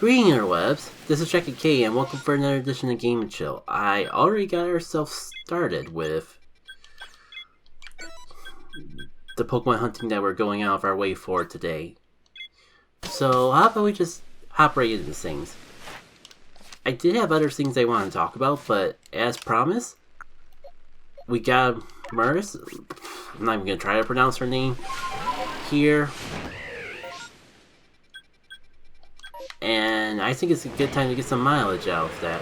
Greetings, interwebs. This is Jackie K, and welcome for another edition of Game and Chill. I already got ourselves started with the Pokemon hunting that we're going out of our way for today. So how about we just hop right into things? I did have other things I want to talk about, but as promised, we got Murs. I'm not even going to try to pronounce her name here. And I think it's a good time to get some mileage out of that.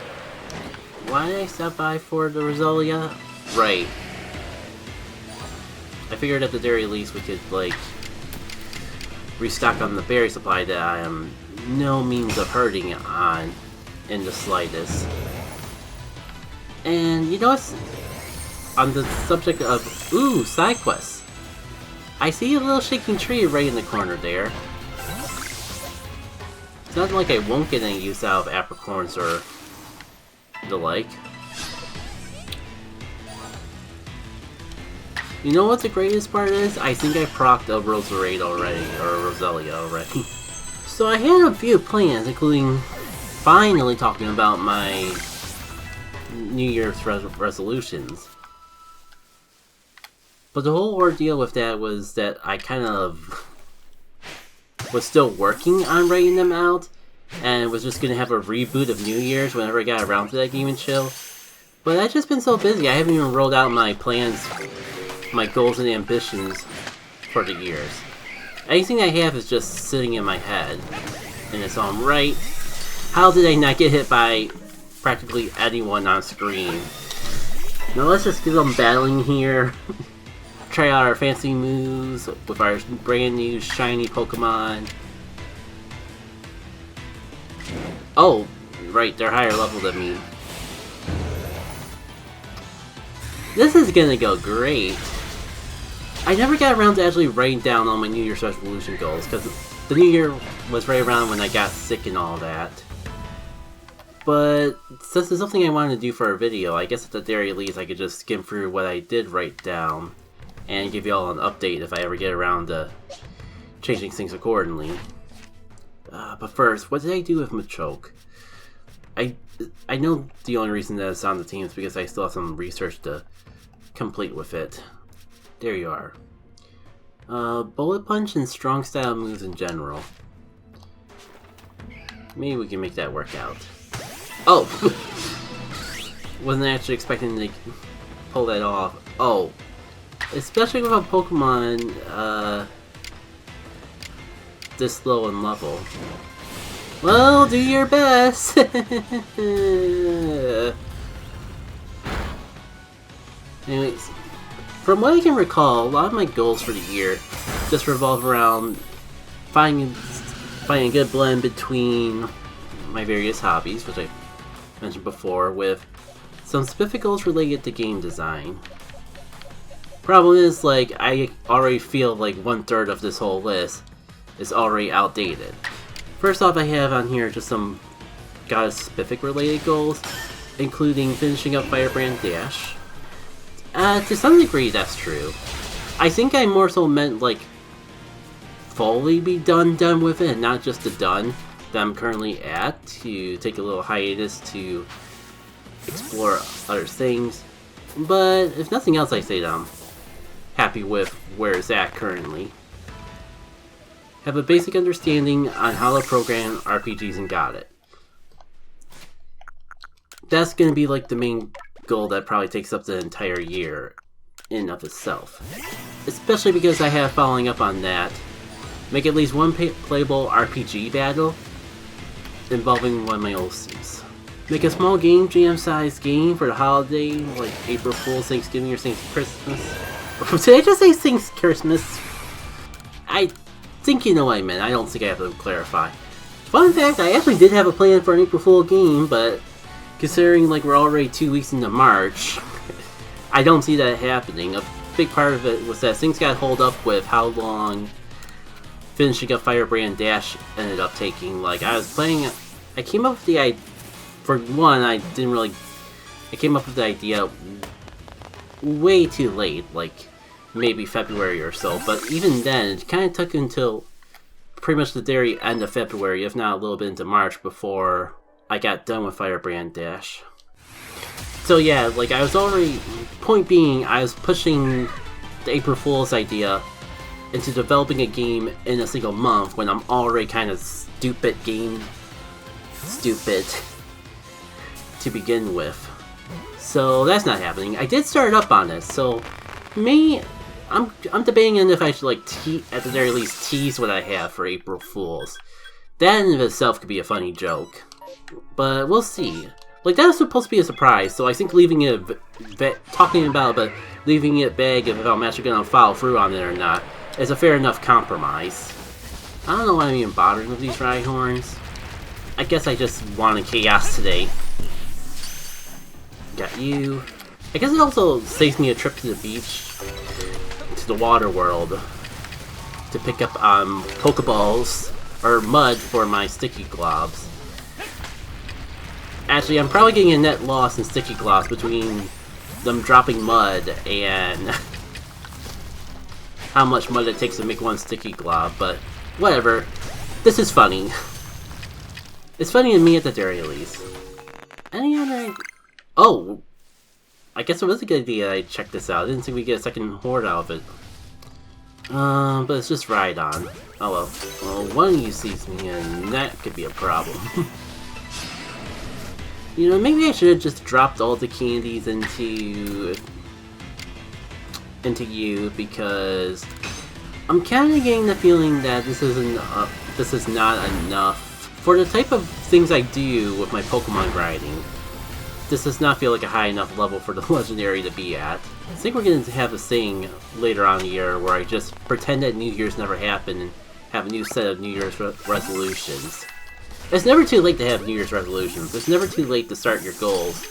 Why did I stop by for the Roselia? Right. I figured at the very least we could, like, restock on the berry supply that I am no means of hurting on in the slightest. And you know what's on the subject of side quests. I see a little shaking tree right in the corner there. It's not like I won't get any use out of apricorns or the like. You know what the greatest part is? I think I procced a Roserade already, or a Roselia already. So I had a few plans, including finally talking about my New Year's resolutions. But the whole ordeal with that was that I kind of was still working on writing them out, and was just going to have a reboot of New Year's whenever I got around to that Game and Chill. But I've just been so busy, I haven't even rolled out my plans, my goals and ambitions for the years. Anything I have is just sitting in my head, and it's on right. How did I not get hit by practically anyone on screen? Now let's just get them battling here. Try out our fancy moves with our brand new shiny Pokemon. Oh, right, they're higher level than me. This is gonna go great. I never got around to actually writing down all my New Year's resolution goals, because the New Year was right around when I got sick and all that. But since it's something I wanted to do for a video, I guess at the very least I could just skim through what I did write down and give you all an update if I ever get around to changing things accordingly. But first, what did I do with Machoke? I know the only reason that it's on the team is because I still have some research to complete with it. There you are. Bullet Punch and strong style moves in general. Maybe we can make that work out. Oh! Wasn't actually expecting to pull that off. Oh. Especially with a Pokemon, this low in level. Well, do your best! Anyways, from what I can recall, a lot of my goals for the year just revolve around finding a good blend between my various hobbies, which I mentioned before, with some specific goals related to game design. Problem is, like, I already feel like 1/3 of this whole list is already outdated. First off, I have on here just some goddess-specific related goals, including finishing up Firebrand Dash. To some degree, that's true. I think I more so meant, like, fully be done with it, not just the done that I'm currently at, to take a little hiatus to explore other things. But if nothing else, I say that I'm happy with where it's at currently. Have a basic understanding on how to program RPGs and got it. That's gonna be like the main goal that probably takes up the entire year in and of itself. Especially because I have following up on that. Make at least one playable RPG battle involving one of my OCs. Make a small game jam-sized game for the holiday, like April Fool's, Thanksgiving, or Christmas. Did I just say Saint's Christmas? I think you know what I meant. I don't think I have to clarify. Fun fact, I actually did have a plan for an April Fool game, but considering like we're already 2 weeks into March, I don't see that happening. A big part of it was that things got held up with how long finishing up Firebrand Dash ended up taking. Like, I was playing, I came up with the idea, for one, I came up with the idea way too late, like maybe February or so, but even then, it kind of took until pretty much the very end of February, if not a little bit into March, before I got done with Firebrand Dash. So yeah, like I was already, point being, I was pushing the April Fool's idea into developing a game in a single month when I'm already kind of stupid to begin with. So that's not happening. I did start up on it, so I'm debating on if I should like at the very least tease what I have for April Fools. That in of itself could be a funny joke, but we'll see. Like that was supposed to be a surprise, so I think leaving it talking about but leaving it vague if I'm actually gonna follow through on it or not is a fair enough compromise. I don't know why I'm even bothering with these Rhyhorns. I guess I just wanted chaos today. Got you. I guess it also saves me a trip to the beach, to the water world, to pick up Pokeballs, or mud for my Sticky Globs. Actually, I'm probably getting a net loss in Sticky Globs between them dropping mud and how much mud it takes to make one Sticky Glob, but whatever. This is funny. It's funny to me at the very least. Any other... Oh! I guess it was a good idea I checked this out. I didn't think we'd get a second horde out of it. But it's just Rhydon. Oh well. Well, one of you sees me and that could be a problem. You know, maybe I should have just dropped all the candies into you, because I'm kind of getting the feeling that this is not enough for the type of things I do with my Pokemon grinding. This does not feel like a high enough level for the legendary to be at. I think we're going to have a thing later on in the year where I just pretend that New Year's never happened and have a new set of New Year's resolutions. It's never too late to have New Year's resolutions. It's never too late to start your goals,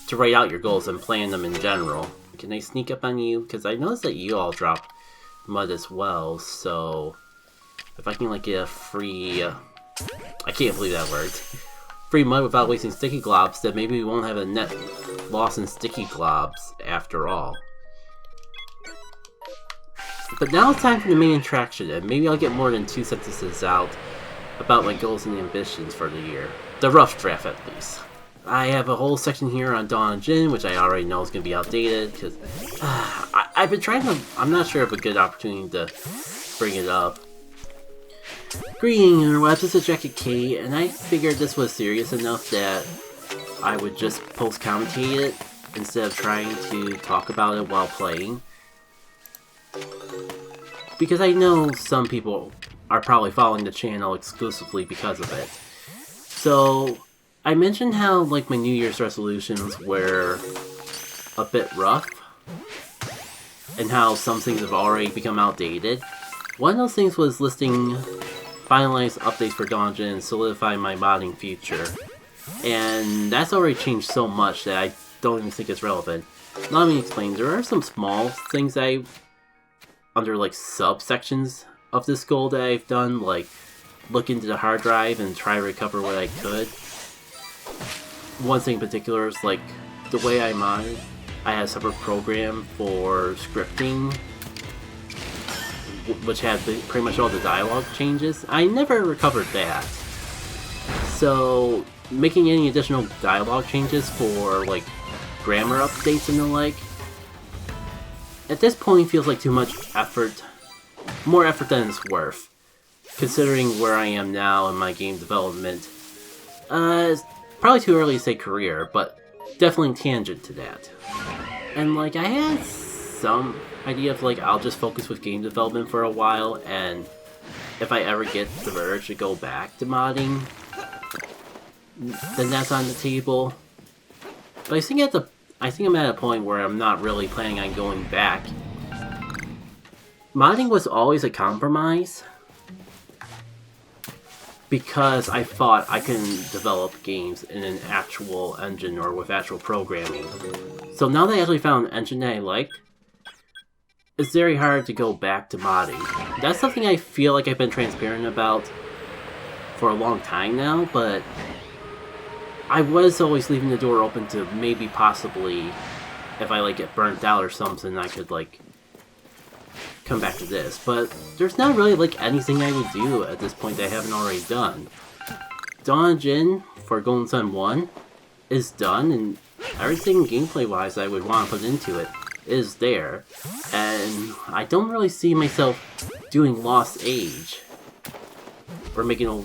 to write out your goals and plan them in general. Can I sneak up on you? Because I noticed that you all drop mud as well, so if I can like get a free... I can't believe that word. Free mud without wasting Sticky Globs, then maybe we won't have a net loss in Sticky Globs after all. But now it's time for the main attraction, and maybe I'll get more than 2 sentences out about my goals and ambitions for the year. The rough draft, at least. I have a whole section here on Dawn and Jin, which I already know is going to be outdated, because I've been trying to... I'm not sure of a good opportunity to bring it up. Greeting interwebs, this is Jacket K, and I figured this was serious enough that I would just post-commentate it instead of trying to talk about it while playing. Because I know some people are probably following the channel exclusively because of it. So, I mentioned how like my New Year's resolutions were a bit rough, and how some things have already become outdated. One of those things was listing finalized updates for Donjon and solidify my modding future. And that's already changed so much that I don't even think it's relevant. Let me explain. There are some small things under like subsections of this goal that I've done, like look into the hard drive and try to recover what I could. One thing in particular is like the way I mod. I had a separate program for scripting, which had pretty much all the dialogue changes. I never recovered that. So making any additional dialogue changes for like grammar updates and the like, at this point feels like too much effort. More effort than it's worth, considering where I am now in my game development. It's probably too early to say career, but definitely tangent to that. And like, I had some idea of like, I'll just focus with game development for a while, and if I ever get the urge to go back to modding, then that's on the table. But I think I'm at a point where I'm not really planning on going back. Modding was always a compromise because I thought I couldn't develop games in an actual engine or with actual programming. So now that I actually found an engine that I liked, it's very hard to go back to modding. That's something I feel like I've been transparent about for a long time now, but I was always leaving the door open to maybe possibly, if I like get burnt out or something, I could like come back to this, but there's not really like anything I would do at this point that I haven't already done. Dawn Jin for Golden Sun 1 is done, and everything gameplay-wise I would want to put into it is there. And I don't really see myself doing Lost Age, or making a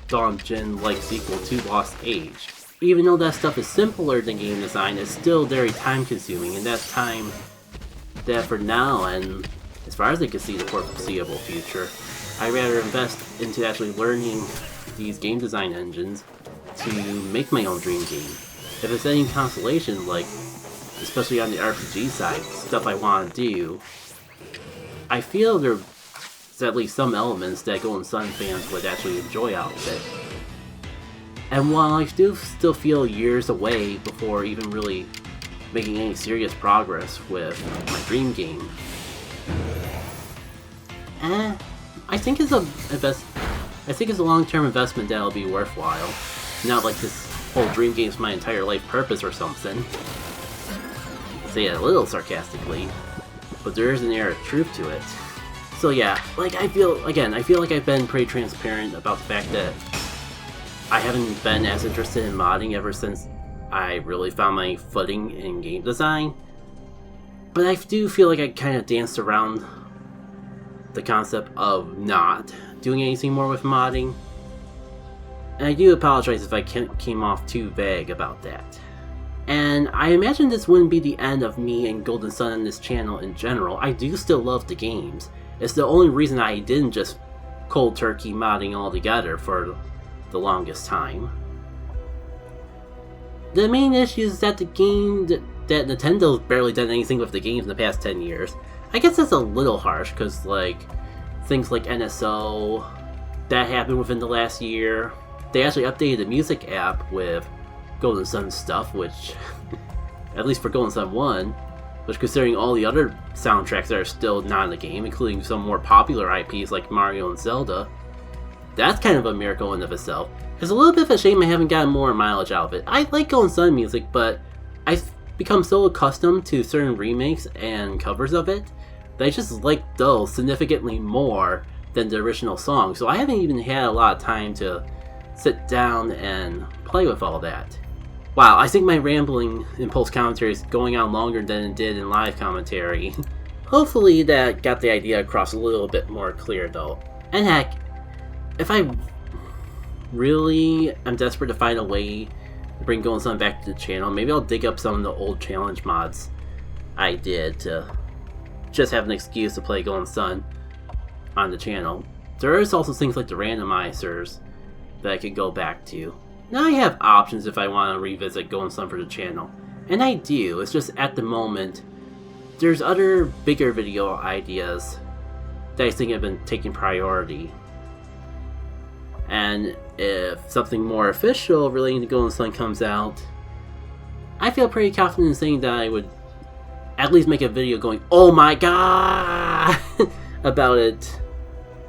Dawn Jin-like sequel to Lost Age. Even though that stuff is simpler than game design, it's still very time-consuming, and that's time that for now, and as far as I can see the foreseeable future, I'd rather invest into actually learning these game design engines to make my own dream game. If it's any consolation, like, especially on the RPG side, stuff I want to do, I feel there's at least some elements that Golden Sun fans would actually enjoy out of it. And while I do still feel years away before even really making any serious progress with my dream game, I think it's a long-term investment that'll be worthwhile. Not like this whole dream game's my entire life purpose or something. I say it a little sarcastically, but there is an air of truth to it. So yeah, like I feel like I've been pretty transparent about the fact that I haven't been as interested in modding ever since I really found my footing in game design. But I do feel like I kind of danced around the concept of not doing anything more with modding. And I do apologize if I came off too vague about that. And I imagine this wouldn't be the end of me and Golden Sun on this channel in general. I do still love the games. It's the only reason I didn't just cold turkey modding altogether for the longest time. The main issue is that that Nintendo's barely done anything with the games in the past 10 years. I guess that's a little harsh, because like things like NSO, that happened within the last year. They actually updated the music app with Golden Sun stuff, which, at least for Golden Sun 1, which considering all the other soundtracks that are still not in the game, including some more popular IPs like Mario and Zelda, that's kind of a miracle in of itself. It's a little bit of a shame I haven't gotten more mileage out of it. I like Golden Sun music, but I've become so accustomed to certain remakes and covers of it that I just like those significantly more than the original song, so I haven't even had a lot of time to sit down and play with all that. Wow, I think my rambling impulse commentary is going on longer than it did in live commentary. Hopefully that got the idea across a little bit more clear though. And heck, if I really am desperate to find a way to bring Golden Sun back to the channel, maybe I'll dig up some of the old challenge mods I did to just have an excuse to play Golden Sun on the channel. There is also things like the randomizers that I could go back to. Now I have options if I want to revisit Golden Sun for the channel, and I do. It's just at the moment there's other bigger video ideas that I think have been taking priority. And if something more official relating to Golden Sun comes out, I feel pretty confident in saying that I would at least make a video going, "Oh my god!" about it,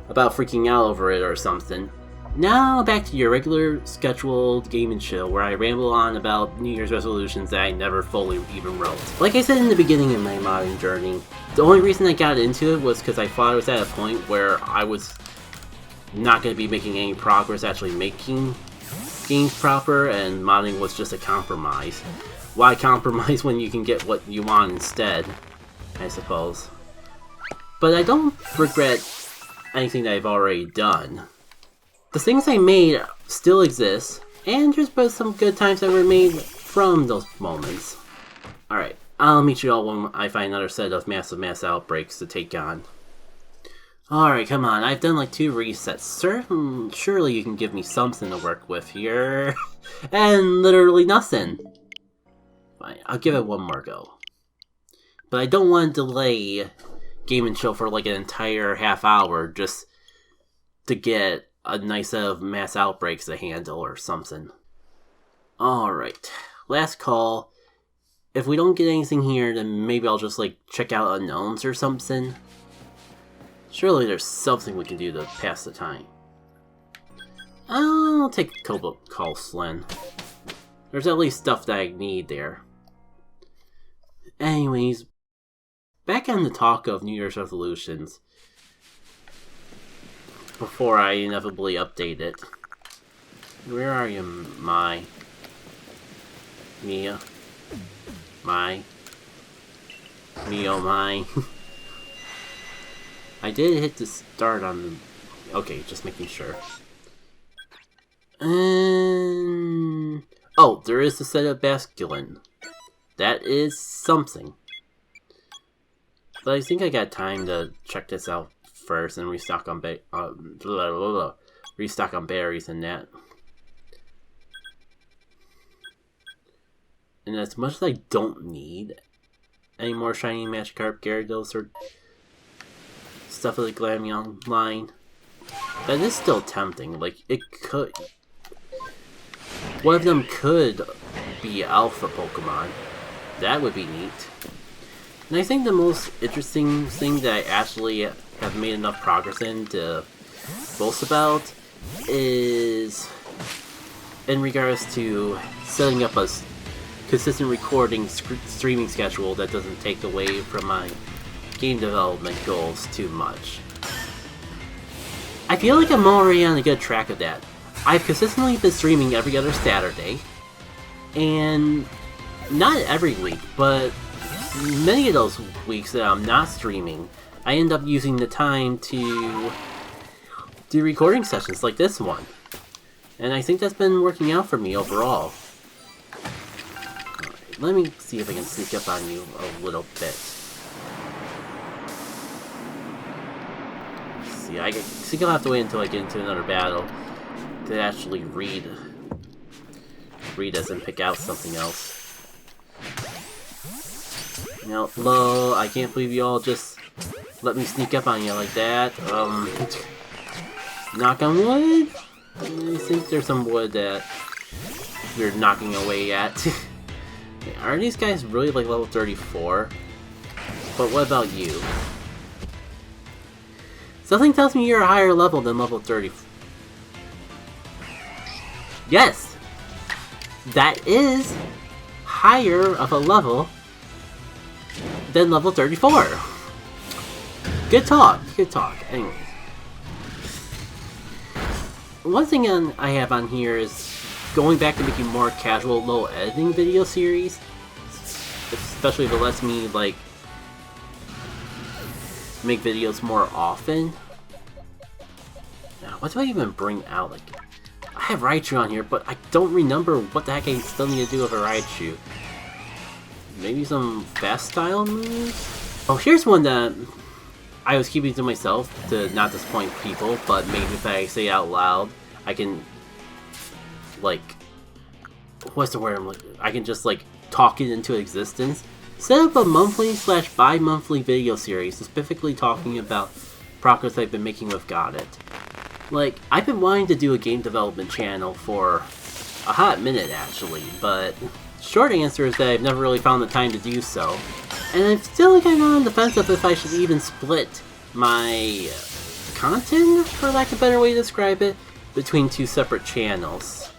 about freaking out over it or something. Now back to your regular scheduled game and chill, where I ramble on about New Year's resolutions that I never fully even wrote. Like I said in the beginning of my modding journey, the only reason I got into it was because I thought I was at a point where I was not going to be making any progress actually making games proper, and modding was just a compromise. Why compromise when you can get what you want instead, I suppose. But I don't regret anything that I've already done. The things I made still exist, and there's been some good times that were made from those moments. Alright, I'll meet you all when I find another set of mass outbreaks to take on. Alright, come on, I've done like 2 resets. Surely you can give me something to work with here. And literally nothing. Fine, I'll give it one more go. But I don't want to delay Game and Chill for like an entire half hour just to get a nice set of mass outbreaks to handle or something. Alright, last call. If we don't get anything here, then maybe I'll just like check out unknowns or something. Surely there's something we can do to pass the time. I'll take a call Slen. There's at least stuff that I need there. Anyways, back on the talk of New Year's resolutions, before I inevitably update it. Where are you, Mia? My. Me, oh my. I did hit the start on the... Okay, just making sure. Oh, there is a set of basculin. That is something. But I think I got time to check this out first and restock on restock on berries and that. And as much as I don't need any more shiny Magikarp Gyarados or stuff like Glamming Online, that is still tempting. Like, it could... One of them could be Alpha Pokemon. That would be neat. And I think the most interesting thing that I actually have made enough progress in to boast about is in regards to setting up a consistent recording streaming schedule that doesn't take away from my game development goals too much. I feel like I'm already on a good track of that. I've consistently been streaming every other Saturday, and not every week, but many of those weeks that I'm not streaming, I end up using the time to do recording sessions like this one. And I think that's been working out for me overall. Alright, let me see if I can sneak up on you a little bit. See, I think I'll have to wait until I get into another battle to actually read this and pick out something else. Now, lol, I can't believe you all just let me sneak up on you like that. Knock on wood? I think there's some wood that you're knocking away at. Are these guys really like level 34? But what about you? Something tells me you're a higher level than level 30. Yes! That is higher of a level than level 34. Good talk, good talk. Anyways. One thing I have on here is going back to making more casual, low editing video series. Especially if it lets me, like, make videos more often. Now, what do I even bring out? Like, I have Raichu on here, but I don't remember what the heck I still need to do with a Raichu. Maybe some fast style moves? Oh, here's one that I was keeping to myself to not disappoint people, but maybe if I say it out loud, I can, like, what's the word? I can just, like, talk it into existence. Set up a monthly/bi-monthly video series, specifically talking about progress I've been making with Got It. Like, I've been wanting to do a game development channel for a hot minute, actually, but short answer is that I've never really found the time to do so. And I'm still kind of on the fence of if I should even split my content, for lack of a better way to describe it, between two separate channels.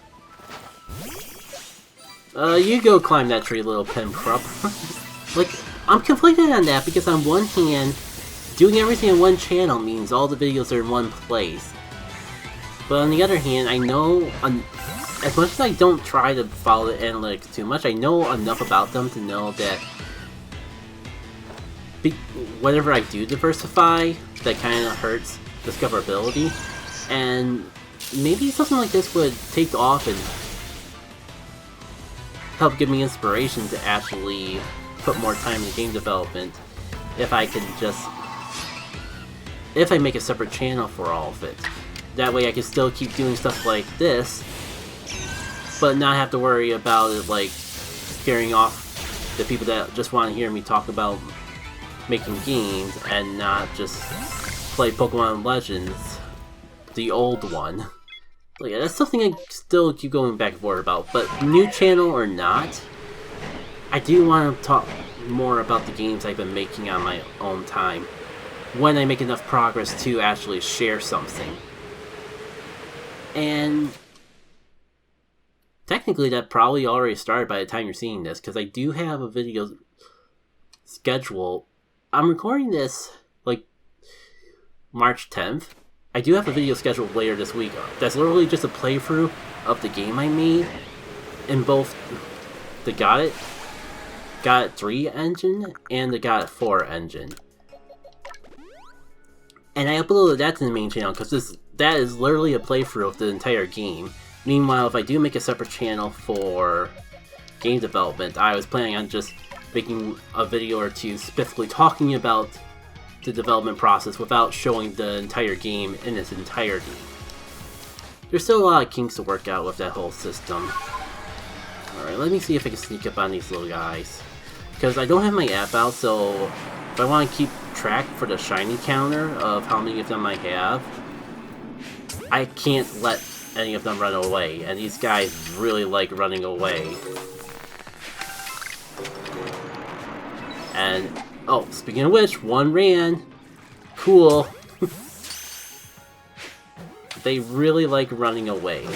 You go climb that tree, little Pincrup. Like, I'm conflicted on that because on one hand, doing everything on one channel means all the videos are in one place. But on the other hand, I know, as much as I don't try to follow the analytics too much, I know enough about them to know that whenever I do diversify, that kind of hurts discoverability. And maybe something like this would take off and help give me inspiration to actually put more time in game development if I can just... if I make a separate channel for all of it. That way I can still keep doing stuff like this, but not have to worry about it, like, scaring off the people that just want to hear me talk about making games and not just play Pokemon Legends, the old one. Like, that's something I still keep going back and forth about, but new channel or not, I do want to talk more about the games I've been making on my own time, when I make enough progress to actually share something. And technically that probably already started by the time you're seeing this, because I do have a video schedule I'm recording this, like, March 10th. I do have a video scheduled later this week that's literally just a playthrough of the game I made in both the Got It 3 engine and the Got It 4 engine. And I uploaded that to the main channel because that is literally a playthrough of the entire game. Meanwhile, if I do make a separate channel for game development, I was planning on just making a video or two specifically talking about the development process without showing the entire game in its entirety. There's still a lot of kinks to work out with that whole system. Alright, let me see if I can sneak up on these little guys. Because I don't have my app out, so if I want to keep track for the shiny counter of how many of them I have, I can't let any of them run away, and these guys really like running away. And, oh, speaking of which, one ran. Cool. They really like running away. I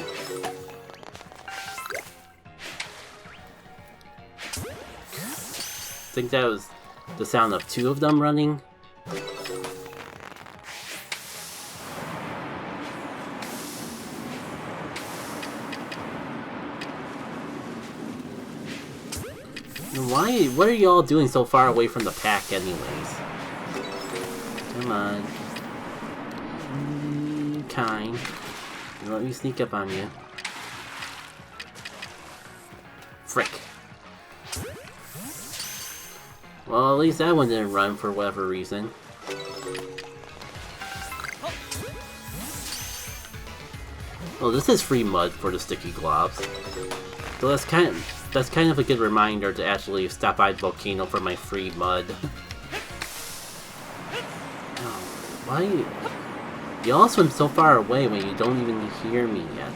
think that was the sound of two of them running. Why? What are y'all doing so far away from the pack anyways? Come on. Kind. Let me sneak up on you. Frick. Well, at least that one didn't run for whatever reason. Oh, this is free mud for the sticky globs. So that's kind of a good reminder to actually stop by the volcano for my free mud. Oh, why? Y'all swim so far away when you don't even hear me yet.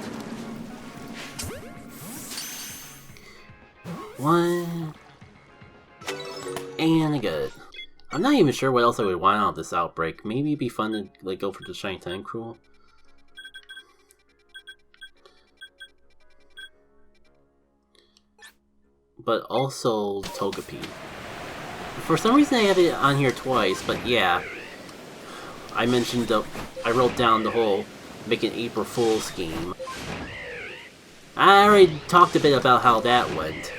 One. And I got it. I'm not even sure what else I would want out of this outbreak. Maybe it'd be fun to like go for the Shiny Tentacruel. But also Togepi. For some reason I have it on here twice, but yeah. I mentioned I wrote down the whole make an April Fool's scheme. I already talked a bit about how that went.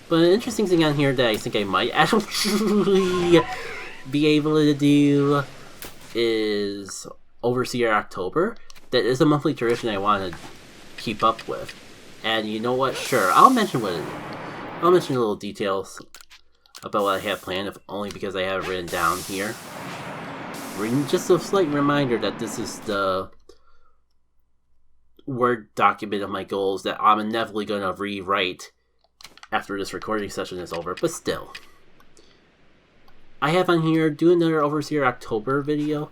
But an interesting thing on here that I think I might actually be able to do is Overseer October. That is a monthly tradition I want to keep up with. And you know what? Sure, I'll mention little details about what I have planned, if only because I have it written down here. Just a slight reminder that this is the Word document of my goals that I'm inevitably going to rewrite after this recording session is over, but still. I have on here, do another Overseer October video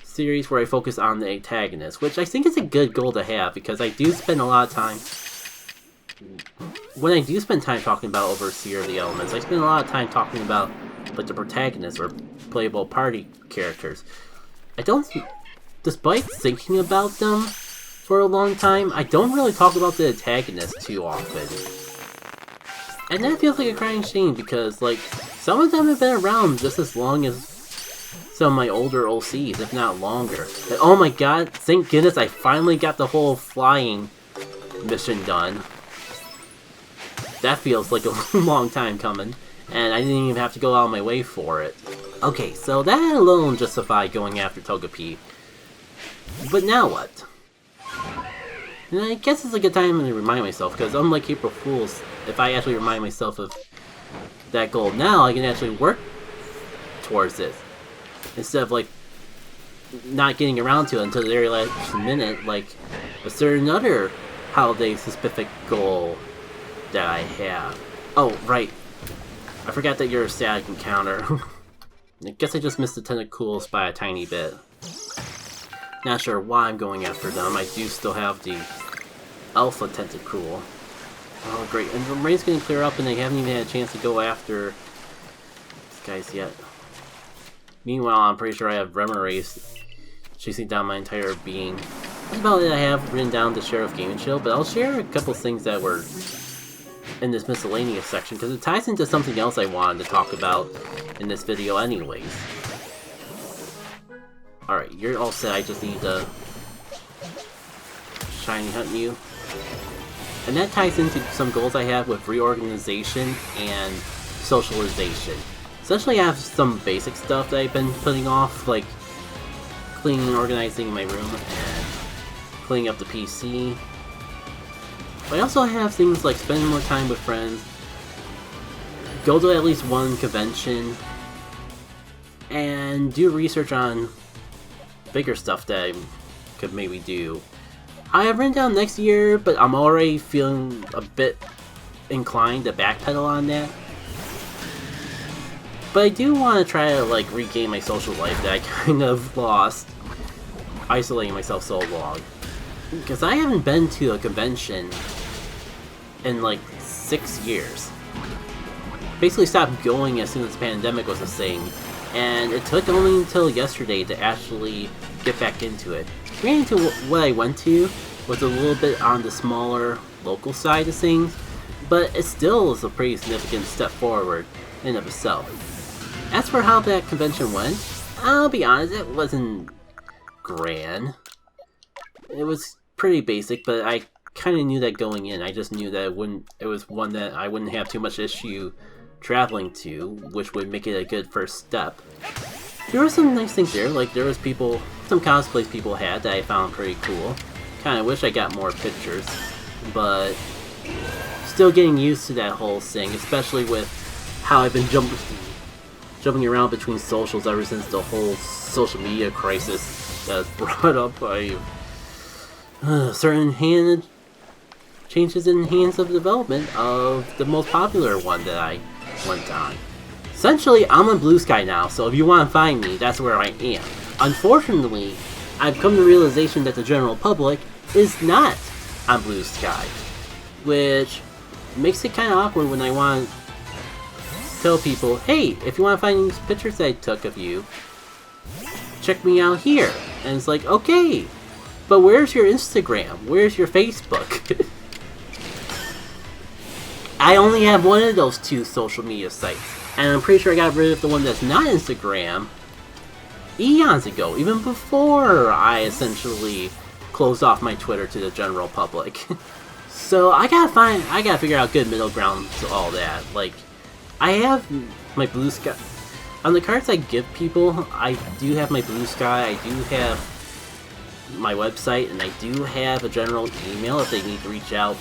series where I focus on the antagonist, which I think is a good goal to have, because I do spend a lot of time... When I do spend time talking about Overseer of the Elements, I spend a lot of time talking about like the protagonists or playable party characters. I don't... Despite thinking about them for a long time, I don't really talk about the antagonist too often. And that feels like a crying shame because, like, some of them have been around just as long as some of my older OCs, if not longer. And oh my god, thank goodness I finally got the whole flying mission done. That feels like a long time coming, and I didn't even have to go out of my way for it. Okay, so that alone justified going after Togepi. But now what? And I guess it's a good time to remind myself, because unlike April Fool's, if I actually remind myself of that goal now, I can actually work towards it. Instead of, like, not getting around to it until the very last minute, like a certain other holiday-specific goal that I have. Oh, right. I forgot that you're a static encounter. I guess I just missed the Tentacruels by a tiny bit. Not sure why I'm going after them. I do still have the Alpha Tentacruel. Oh, great. And the rain's getting clear up and they haven't even had a chance to go after these guys yet. Meanwhile, I'm pretty sure I have Remarays chasing down my entire being. That's about it I have written down to share with Game & Chill, but I'll share a couple things that were in this miscellaneous section, because it ties into something else I wanted to talk about in this video anyways. Alright, you're all set, I just need to shiny hunt you. And that ties into some goals I have with reorganization and socialization. Essentially, I have some basic stuff that I've been putting off, like cleaning and organizing my room and cleaning up the PC. But I also have things like spending more time with friends, go to at least one convention, and do research on bigger stuff that I could maybe do. I have written down next year, but I'm already feeling a bit inclined to backpedal on that. But I do want to try to like regain my social life that I kind of lost isolating myself so long. Because I haven't been to a convention in like 6 years. Basically stopped going as soon as the pandemic was a thing, and it took only until yesterday to actually get back into it. Granted, what I went to was a little bit on the smaller local side of things, but it still is a pretty significant step forward in of itself. As for how that convention went, I'll be honest, it wasn't grand. It was pretty basic, but I kind of knew that going in. I just knew that it was one that I wouldn't have too much issue traveling to, which would make it a good first step. There were some nice things there, like there was some cosplays people had that I found pretty cool. Kinda wish I got more pictures, but still getting used to that whole thing, especially with how I've been jumping around between socials ever since the whole social media crisis that was brought up by certain changes in hands of development of the most popular one that I went on. Essentially, I'm on Blue Sky now, so if you want to find me, that's where I am. Unfortunately, I've come to the realization that the general public is not on Blue Sky, which makes it kind of awkward when I want to tell people, hey, if you want to find these pictures that I took of you, check me out here. And it's like, okay, but where's your Instagram? Where's your Facebook? I only have one of those two social media sites, and I'm pretty sure I got rid of the one that's not Instagram eons ago, even before I essentially closed off my Twitter to the general public. So I gotta figure out a good middle ground to all that. Like, I have my Blue Sky on the cards I give people. I do have my Blue Sky. I do have my website, and I do have a general email if they need to reach out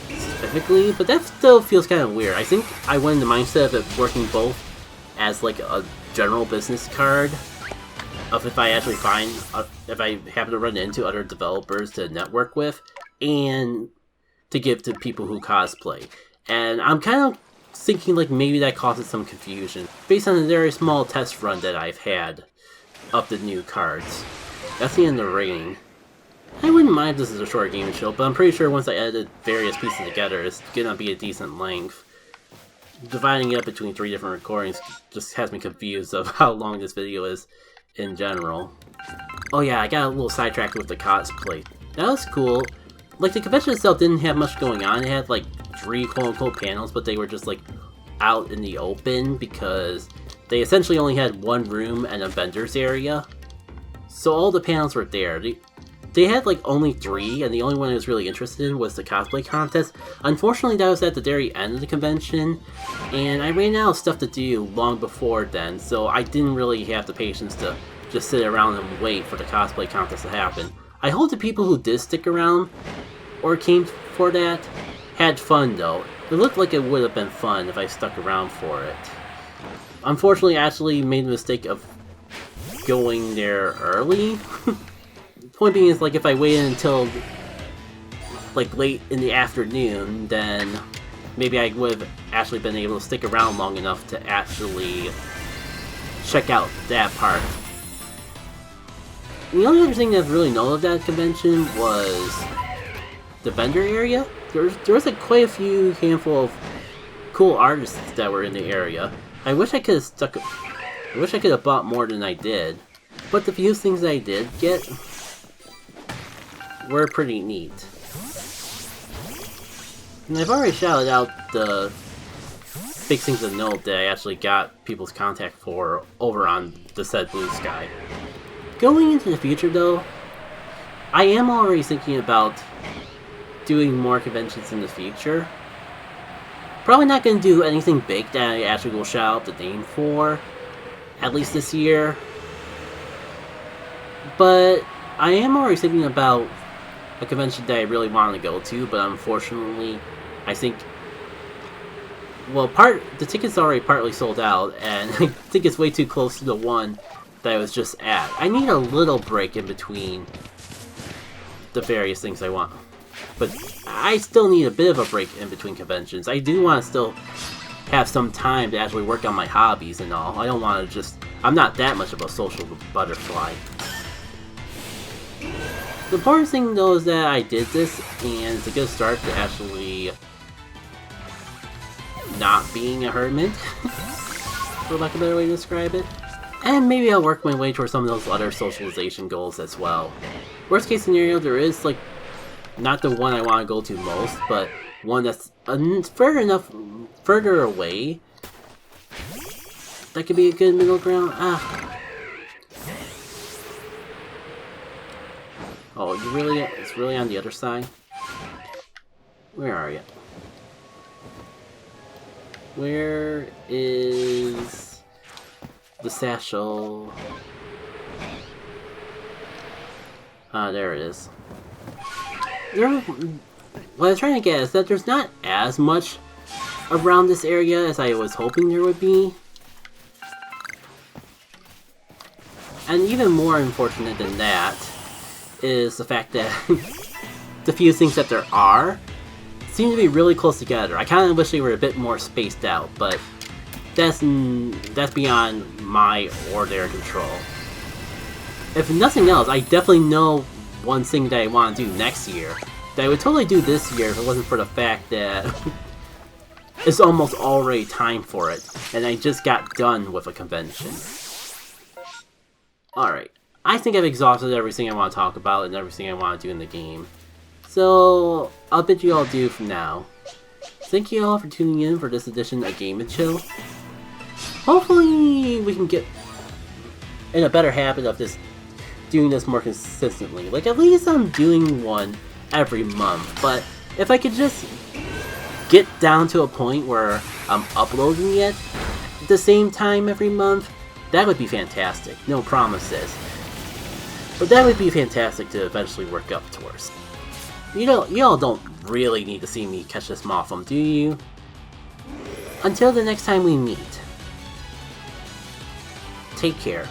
specifically, but that still feels kind of weird. I think I went in the mindset of it working both as like a general business card of if I actually if I happen to run into other developers to network with, and to give to people who cosplay. And I'm kind of thinking like maybe that causes some confusion based on a very small test run that I've had of the new cards. That's the end of the rating. I wouldn't mind if this is a short gaming show, but I'm pretty sure once I edit various pieces together, it's gonna be a decent length. Dividing it up between 3 different recordings just has me confused of how long this video is in general. Oh yeah, I got a little sidetracked with the cosplay. That was cool. Like, the convention itself didn't have much going on. It had like 3 quote-unquote panels, but they were just like out in the open because they essentially only had one room and a vendor's area. So all the panels were there. They had like only 3, and the only one I was really interested in was the cosplay contest. Unfortunately, that was at the very end of the convention, and I ran out of stuff to do long before then, so I didn't really have the patience to just sit around and wait for the cosplay contest to happen. I hope the people who did stick around or came for that had fun though. It looked like it would have been fun if I stuck around for it. Unfortunately, I actually made the mistake of going there early. Point being is, like, if I waited until like late in the afternoon, then maybe I would have actually been able to stick around long enough to actually check out that part. The only other thing that's really known of that convention was the vendor area. There was like quite a few handful of cool artists that were in the area. I wish I could have bought more than I did, but the few things I did get were pretty neat. And I've already shouted out the big things to note that I actually got people's contact for over on the said Blue Sky. Going into the future though, I am already thinking about doing more conventions in the future. Probably not going to do anything big that I actually will shout out the name for, at least this year. But I am already thinking about a convention that I really want to go to, but unfortunately, I think... Well, the ticket's already partly sold out, and I think it's way too close to the one that I was just at. I need a little break in between the various things I want. But I still need a bit of a break in between conventions. I do want to still have some time to actually work on my hobbies and all. I don't want to just... I'm not that much of a social butterfly. The important thing though is that I did this, and it's a good start to actually not being a hermit, for lack of a better way to describe it. And maybe I'll work my way towards some of those other socialization goals as well. Worst case scenario, there is like not the one I want to go to most, but one that's further away that could be a good middle ground. Oh, it's really on the other side? Where are you? Where is the satchel? There it is. What I'm trying to get is that there's not as much around this area as I was hoping there would be. And even more unfortunate than that is the fact that the few things that there are seem to be really close together. I kind of wish they were a bit more spaced out, but that's beyond my or their control. If nothing else, I definitely know one thing that I want to do next year that I would totally do this year if it wasn't for the fact that it's almost already time for it, and I just got done with a convention. Alright, I think I've exhausted everything I want to talk about and everything I want to do in the game. So, I'll bid you all adieu for now. Thank you all for tuning in for this edition of Game & Chill. Hopefully we can get in a better habit of doing this more consistently. Like, at least I'm doing one every month, but if I could just get down to a point where I'm uploading it at the same time every month, that would be fantastic. No promises. But that would be fantastic to eventually work up towards. Y'all don't really need to see me catch this Motham, do you? Until the next time we meet, take care.